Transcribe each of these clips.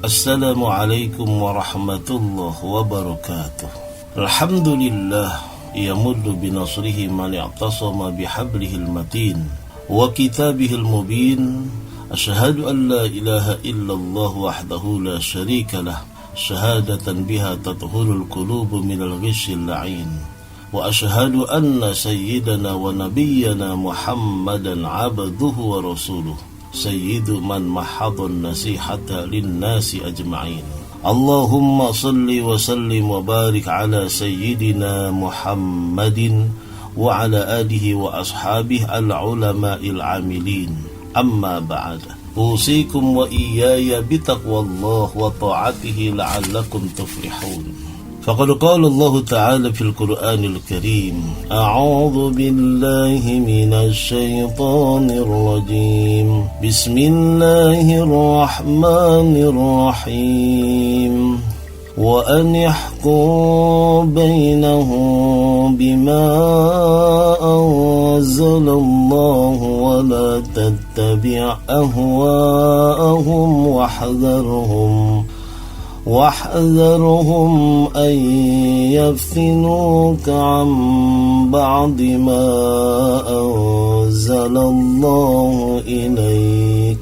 Assalamualaikum warahmatullahi wabarakatuh. Alhamdulillah yamuddu binasrihi man i'tasama bihablihil matin wa kitabihil mubin. Asyhadu an la ilaha illallah wahdahu la syarika lah, syahadatan biha tathurul qulubu minal ghishil la'in. Wa asyhadu anna sayyidana wa nabiyyana Muhammadan abduhu wa rasuluh, sayyidu man mahadun nasihata linnasi ajma'in. Allahumma salli wa sallim wa barik ala sayyidina Muhammadin wa ala alihi wa ashabihi al-ulama'il amilin. Amma ba'da. Usikum wa iyaya bitaqwallah wa ta'atihi la'allakum tuflihun. فقد قال الله تعالى في القرآن الكريم: أعوذ بالله من الشيطان الرجيم. بسم الله الرحمن الرحيم. وأن يحكم بينهم بما أنزل الله ولا تتبع أهواءهم واحذرهم أن يفتنوك عن بعض ما أنزل الله إليك.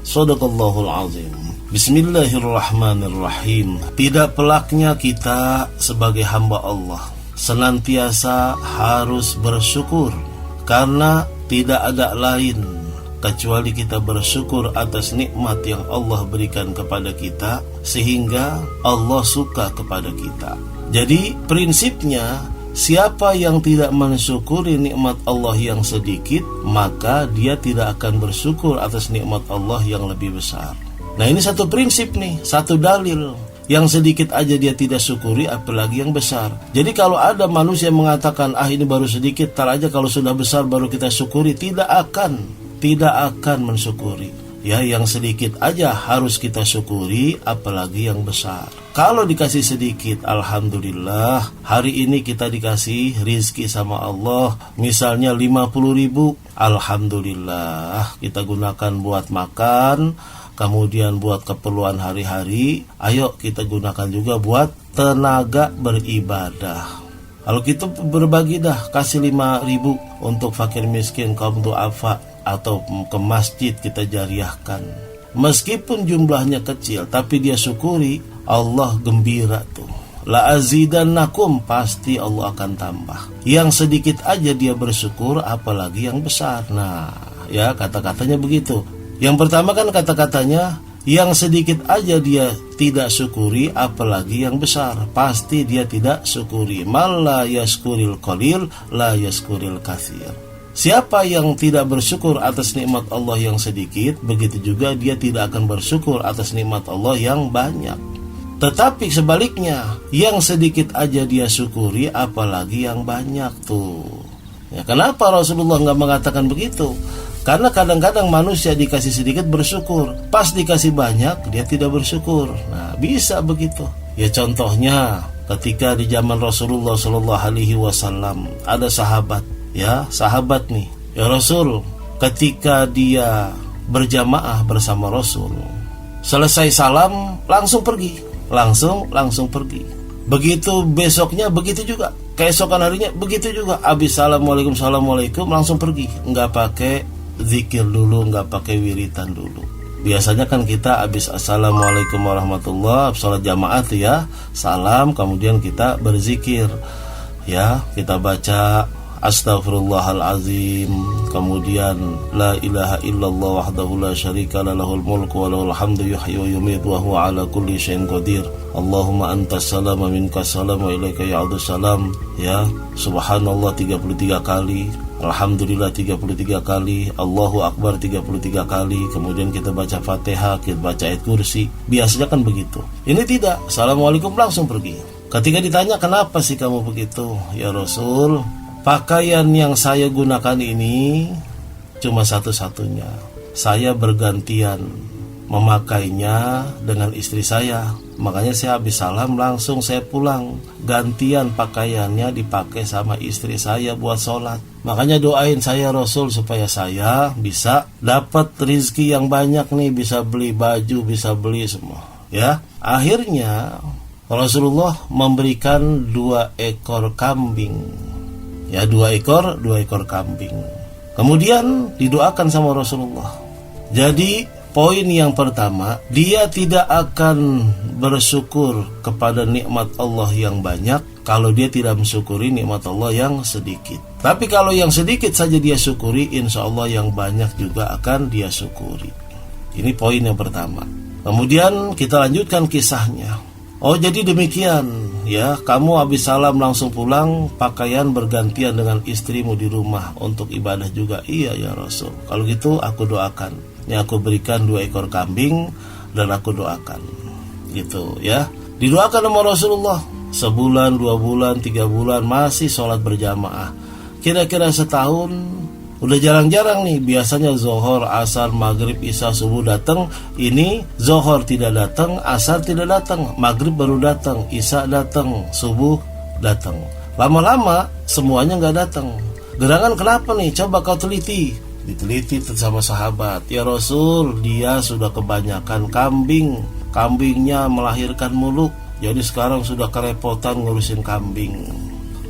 Shadaqallahul azim. Bismillahirrahmanirrahim. Tidak pelaknya kita sebagai hamba Allah senantiasa harus bersyukur, karena tidak ada lain kecuali kita bersyukur atas nikmat yang Allah berikan kepada kita, sehingga Allah suka kepada kita. Jadi prinsipnya, siapa yang tidak mensyukuri nikmat Allah yang sedikit, maka dia tidak akan bersyukur atas nikmat Allah yang lebih besar. Nah, ini satu prinsip nih, satu dalil. Yang sedikit aja dia tidak syukuri, apalagi yang besar. Jadi kalau ada manusia yang mengatakan, ini baru sedikit, tar aja kalau sudah besar baru kita syukuri, tidak akan mensyukuri. Ya, yang sedikit aja harus kita syukuri, apalagi yang besar. Kalau dikasih sedikit, alhamdulillah. Hari ini kita dikasih rizki sama Allah, misalnya 50.000, alhamdulillah. Kita gunakan buat makan, kemudian buat keperluan hari-hari. Ayo kita gunakan juga buat tenaga beribadah. Kalau kita berbagi dah, kasih 5.000 untuk fakir miskin, kaum du'afa, atau ke masjid kita jariahkan. Meskipun jumlahnya kecil, tapi dia syukuri, Allah gembira tuh. La azidannakum, pasti Allah akan tambah. Yang sedikit aja dia bersyukur, apalagi yang besar. Nah, ya kata-katanya begitu. Yang pertama kan kata-katanya, yang sedikit aja dia tidak syukuri, apalagi yang besar, pasti dia tidak syukuri. Man la yaskuril qalil la yaskuril katsir. Siapa yang tidak bersyukur atas nikmat Allah yang sedikit, begitu juga dia tidak akan bersyukur atas nikmat Allah yang banyak. Tetapi sebaliknya, yang sedikit aja dia syukuri, apalagi yang banyak tuh. Ya, kenapa Rasulullah nggak mengatakan begitu? Karena kadang-kadang manusia dikasih sedikit bersyukur, pas dikasih banyak dia tidak bersyukur. Nah, bisa begitu. Ya, contohnya ketika di zaman Rasulullah SAW ada sahabat. Ya, sahabat nih, ya Rasul, ketika dia berjamaah bersama Rasul, selesai salam langsung pergi, langsung pergi. Begitu besoknya begitu juga, keesokan harinya begitu juga. Habis assalamualaikum langsung pergi, nggak pakai zikir dulu, nggak pakai wiritan dulu. Biasanya kan kita habis assalamualaikum warahmatullah, salat jamaah tuh ya, salam, kemudian kita berzikir. Ya, kita baca Astaghfirullahalazim, kemudian la ilaha illallah wahdahu la syarika lah, lahul mulku wa lahul hamdu yuhyi wa yumiitu wa huwa ala kulli syai'in qadir. Allahumma antas salam wa minkas salam wa ilaika ya'udus salam. Ya, subhanallah 33 kali, alhamdulillah 33 kali, Allahu akbar 33 kali. Kemudian kita baca Fatihah, kita baca ayat kursi. Biasanya kan begitu. Ini tidak, assalamualaikum langsung pergi. Ketika ditanya kenapa sih kamu begitu, ya Rasul, pakaian yang saya gunakan ini cuma satu-satunya. Saya bergantian memakainya dengan istri saya. Makanya saya habis salam langsung saya pulang. Gantian pakaiannya dipakai sama istri saya buat sholat. Makanya doain saya Rasul supaya saya bisa dapat rizki yang banyak nih. Bisa beli baju, bisa beli semua. Ya, akhirnya Rasulullah memberikan 2 ekor kambing. Ya, 2 ekor kambing. Kemudian didoakan sama Rasulullah. Jadi poin yang pertama, dia tidak akan bersyukur kepada nikmat Allah yang banyak kalau dia tidak mensyukuri nikmat Allah yang sedikit. Tapi kalau yang sedikit saja dia syukuri, insya Allah yang banyak juga akan dia syukuri. Ini poin yang pertama. Kemudian kita lanjutkan kisahnya. Oh, jadi demikian ya, kamu habis salam langsung pulang, pakaian bergantian dengan istrimu di rumah untuk ibadah juga. Iya ya Rasul, kalau gitu aku doakan. Ini aku berikan 2 ekor kambing dan aku doakan. Gitu ya. Didoakan sama Rasulullah. Sebulan, 2 bulan, 3 bulan masih sholat berjamaah. Kira-kira setahun, udah jarang-jarang nih. Biasanya Zohor, Asar, Maghrib, Isya, Subuh datang. Ini Zohor tidak datang, Asar tidak datang, Maghrib baru datang, Isya datang, Subuh datang. Lama-lama semuanya nggak datang. Gerangan kenapa nih? Coba kau teliti. Diteliti sama sahabat. Ya Rasul, dia sudah kebanyakan kambing. Kambingnya melahirkan muluk. Jadi sekarang sudah kerepotan ngurusin kambing.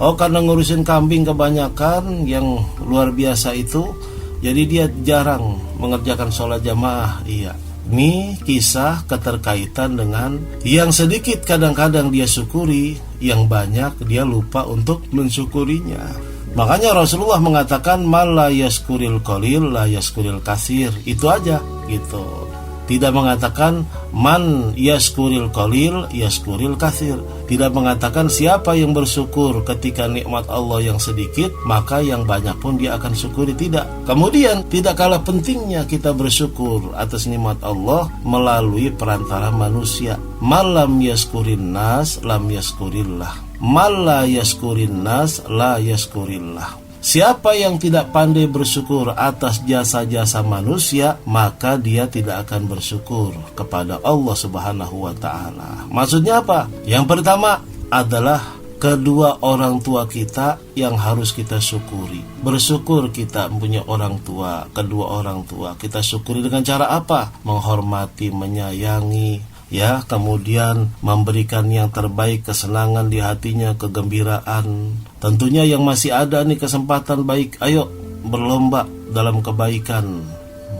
Oh, karena ngurusin kambing kebanyakan yang luar biasa itu, jadi dia jarang mengerjakan sholat jamaah. Iya. Ini kisah keterkaitan dengan yang sedikit kadang-kadang dia syukuri, yang banyak dia lupa untuk mensyukurinya. Makanya Rasulullah mengatakan man la yaskuril qalil la yaskuril katsir. Itu aja gitu. Tidak mengatakan man yaskuril qalil yaskuril katsir. Tidak mengatakan siapa yang bersyukur ketika nikmat Allah yang sedikit, maka yang banyak pun dia akan syukuri. Tidak. Kemudian tidak kalah pentingnya kita bersyukur atas nikmat Allah melalui perantara manusia. Malam yaskurin nas lam yaskurillah. Malla yaskurin nas la yaskurillah. Siapa yang tidak pandai bersyukur atas jasa-jasa manusia, maka dia tidak akan bersyukur kepada Allah Subhanahu wa ta'ala. Maksudnya apa? Yang pertama adalah kedua orang tua kita yang harus kita syukuri. Bersyukur kita punya orang tua, kedua orang tua. Kita syukuri dengan cara apa? Menghormati, menyayangi, ya, kemudian memberikan yang terbaik, kesenangan di hatinya, kegembiraan. Tentunya yang masih ada nih kesempatan baik, ayo berlomba dalam kebaikan,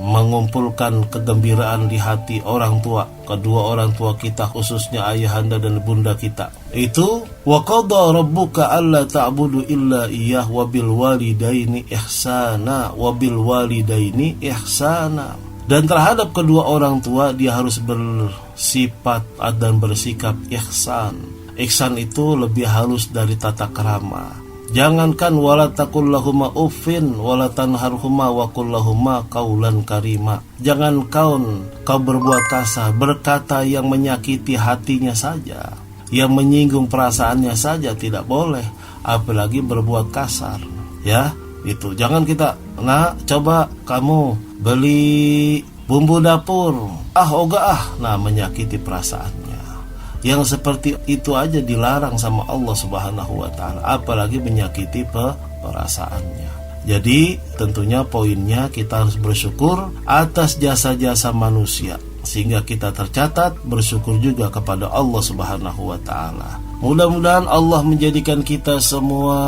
mengumpulkan kegembiraan di hati orang tua, kedua orang tua kita, khususnya ayahanda dan bunda kita. Itu wa qada rabbuka alla ta'budu illa iyyah wa bil walidaini ihsana wa bil walidaini ihsana. Dan terhadap kedua orang tua dia harus bersifat dan bersikap ihsan. Ihsan itu lebih halus dari tata krama. Jangankan wala taqul lahuma uffin wala tanharhuma wa qul lahuma qaulan karima. Jangan kau berbuat kasar, berkata yang menyakiti hatinya saja, yang menyinggung perasaannya saja tidak boleh, apalagi berbuat kasar. Ya, itu. Jangan kita, coba kamu beli bumbu dapur, menyakiti perasaannya. Yang seperti itu aja dilarang sama Allah Subhanahu wa ta'ala, apalagi menyakiti perasaannya. Jadi tentunya poinnya kita harus bersyukur atas jasa-jasa manusia, sehingga kita tercatat bersyukur juga kepada Allah Subhanahu wa ta'ala. Mudah-mudahan Allah menjadikan kita semua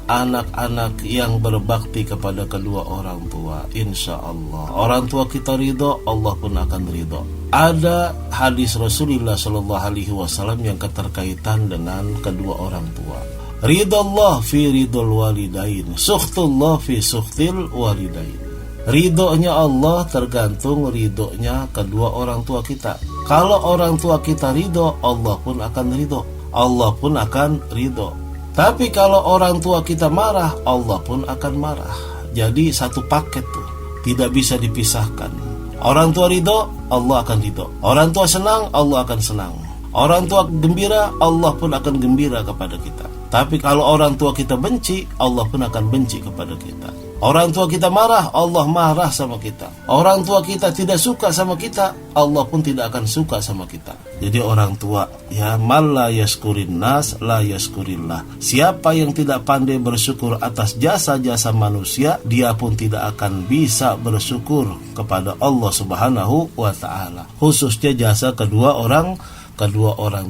anak-anak yang berbakti kepada kedua orang tua. Insya Allah. Orang tua kita ridho, Allah pun akan ridho. Ada hadis Rasulullah SAW yang keterkaitan dengan kedua orang tua. Ridallah fi ridul walidain, sukhtullah fi sukhtil walidain. Ridhonya Allah tergantung ridhonya kedua orang tua kita. Kalau orang tua kita ridho, Allah pun akan ridho. Allah pun akan ridho. Tapi kalau orang tua kita marah, Allah pun akan marah. Jadi satu paket tuh, tidak bisa dipisahkan. Orang tua ridho, Allah akan ridho. Orang tua senang, Allah akan senang. Orang tua gembira, Allah pun akan gembira kepada kita. Tapi kalau orang tua kita benci, Allah pun akan benci kepada kita. Orang tua kita marah, Allah marah sama kita. Orang tua kita tidak suka sama kita, Allah pun tidak akan suka sama kita. Jadi orang tua, ya, man la yaskurin nas la yaskurillah. Siapa yang tidak pandai bersyukur atas jasa-jasa manusia, dia pun tidak akan bisa bersyukur kepada Allah Subhanahu wa ta'ala. Khususnya jasa kedua orang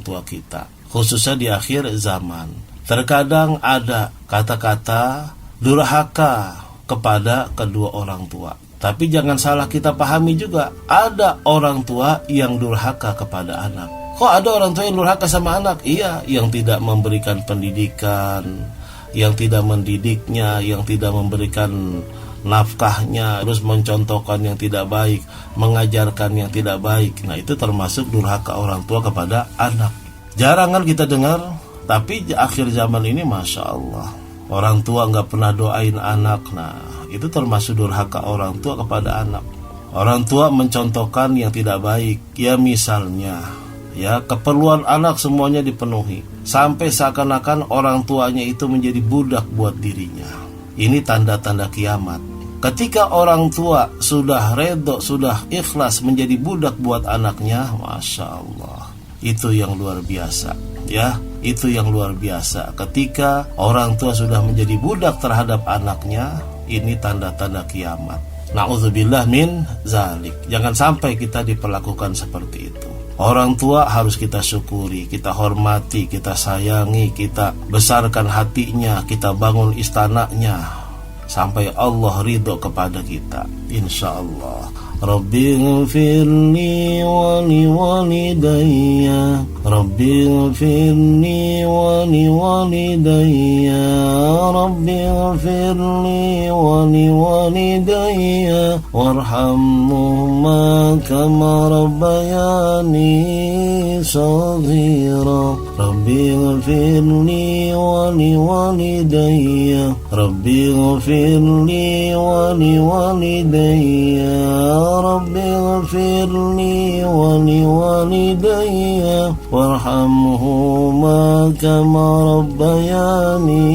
tua kita, khususnya di akhir zaman. Terkadang ada kata-kata durhaka kepada kedua orang tua. Tapi jangan salah kita pahami juga, ada orang tua yang durhaka kepada anak. Kok ada orang tua yang durhaka sama anak? Iya, yang tidak memberikan pendidikan, yang tidak mendidiknya, yang tidak memberikan nafkahnya, terus mencontohkan yang tidak baik, mengajarkan yang tidak baik. Nah, itu termasuk durhaka orang tua kepada anak. Jarang kan kita dengar, tapi di akhir zaman ini Masya Allah, orang tua nggak pernah doain anak. Nah, itu termasuk durhaka orang tua kepada anak. Orang tua mencontohkan yang tidak baik. Ya misalnya, ya, keperluan anak semuanya dipenuhi, sampai seakan-akan orang tuanya itu menjadi budak buat dirinya. Ini tanda-tanda kiamat. Ketika orang tua sudah redho, sudah ikhlas menjadi budak buat anaknya, Masya Allah, itu yang luar biasa. Ya, itu yang luar biasa. Ketika orang tua sudah menjadi budak terhadap anaknya, ini tanda-tanda kiamat. Na'udzubillah min zalik. Jangan sampai kita diperlakukan seperti itu. Orang tua harus kita syukuri, kita hormati, kita sayangi, kita besarkan hatinya, kita bangun istananya sampai Allah ridho kepada kita, insya Allah. Rabbighfirli wa liwalidayya, Rabbighfirli wa liwalidayya, Rabbighfirli wa liwalidayya, warhamhuma kama rabbayani saghira. Rabbighfirli wa liwalidayya, Rabbighfirli wa liwalidayya, Rabbighfirli wa liwalidayya, warhamhuma kama rabbayani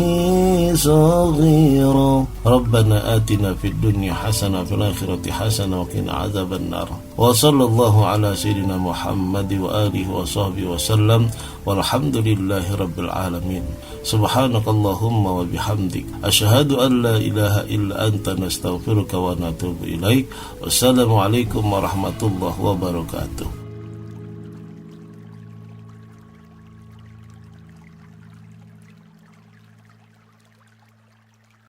saghira. Rabbana atina fid dunya hasanah fil akhirati hasanah wa qina adzaban nar. Wa sallallahu ala sayyidina Muhammad wa alihi wa sahbihi wa sallam. Walhamdulillahi rabbil alamin. Subhanakallahumma wa bihamdik, asyhadu an la ilaha illa anta, nastaghfiruka wa natubu ilaik. Wassalamualaikum warahmatullahi wabarakatuh.